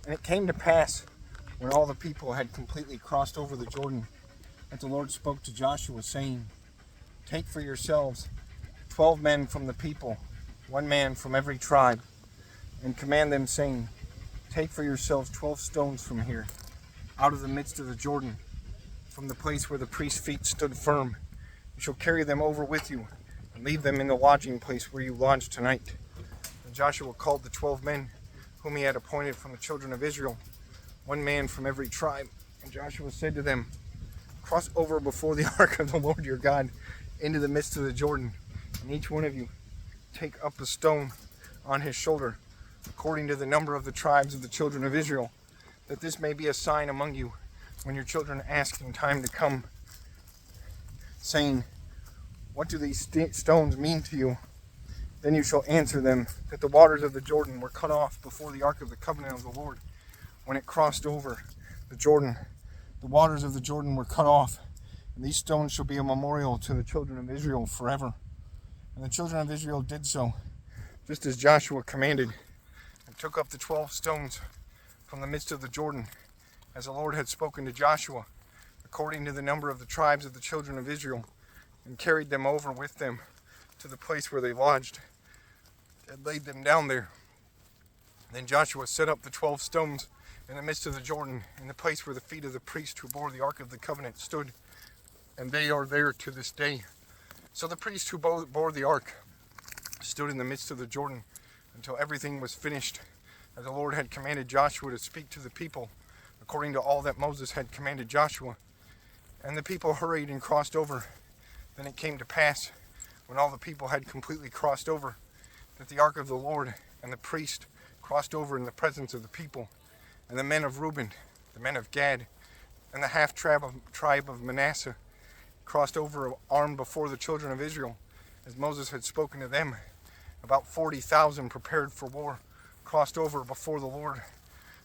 And it came to pass, when all the people had completely crossed over the Jordan, that the Lord spoke to Joshua, saying, Take for yourselves 12 men from the people, 1 man from every tribe, and command them, saying, Take for yourselves 12 stones from here, out of the midst of the Jordan, from the place where the priest's feet stood firm. You shall carry them over with you, and leave them in the lodging place where you lodge tonight. And Joshua called the 12 men whom he had appointed from the children of Israel, 1 man from every tribe. And Joshua said to them, Cross over before the ark of the Lord your God into the midst of the Jordan, and each one of you take up a stone on his shoulder, according to the number of the tribes of the children of Israel, that this may be a sign among you when your children ask in time to come, saying, What do these stones mean to you? Then you shall answer them that the waters of the Jordan were cut off before the ark of the covenant of the Lord. When it crossed over the Jordan, the waters of the Jordan were cut off, and these stones shall be a memorial to the children of Israel forever. And the children of Israel did so, just as Joshua commanded, and took up the 12 stones from the midst of the Jordan, as the Lord had spoken to Joshua, according to the number of the tribes of the children of Israel, and carried them over with them to the place where they lodged, and laid them down there. Then Joshua set up the 12 stones in the midst of the Jordan, in the place where the feet of the priest who bore the ark of the covenant stood, and they are there to this day. So the priest who bore the ark stood in the midst of the Jordan until everything was finished, as the Lord had commanded Joshua to speak to the people, according to all that Moses had commanded Joshua. And the people hurried and crossed over. Then it came to pass, when all the people had completely crossed over, that the ark of the Lord and the priest crossed over in the presence of the people. And the men of Reuben, the men of Gad, and the half tribe of Manasseh crossed over armed before the children of Israel, as Moses had spoken to them. About 40,000 prepared for war crossed over before the Lord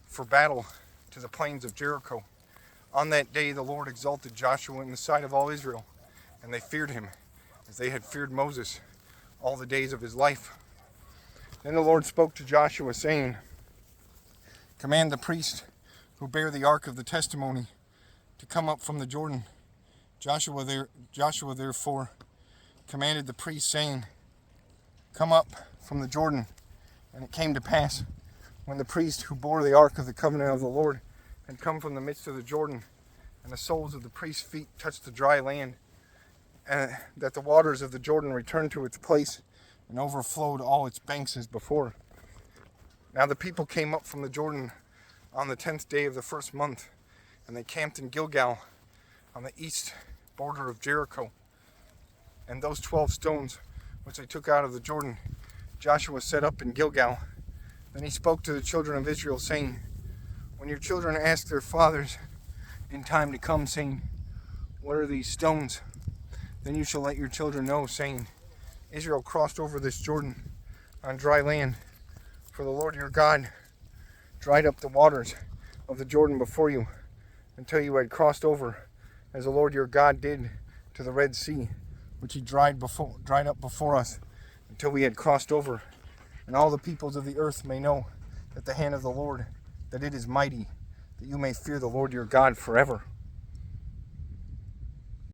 for battle to the plains of Jericho. On that day the Lord exalted Joshua in the sight of all Israel, and they feared him, as they had feared Moses all the days of his life. Then the Lord spoke to Joshua, saying, Command the priest who bear the ark of the testimony to come up from the Jordan. Joshua therefore commanded the priest, saying, Come up from the Jordan. And it came to pass, when the priest who bore the ark of the covenant of the Lord had come from the midst of the Jordan, and the soles of the priest's feet touched the dry land, and that the waters of the Jordan returned to its place and overflowed all its banks as before. Now the people came up from the Jordan on the 10th day of the first month, and they camped in Gilgal on the east border of Jericho. And those 12 stones which they took out of the Jordan, Joshua set up in Gilgal. Then he spoke to the children of Israel, saying, When your children ask their fathers in time to come, saying, What are these stones? Then you shall let your children know, saying, Israel crossed over this Jordan on dry land, for the Lord your God dried up the waters of the Jordan before you, until you had crossed over, as the Lord your God did to the Red Sea, which he dried up before us, until we had crossed over. And all the peoples of the earth may know that the hand of the Lord, that it is mighty, that you may fear the Lord your God forever.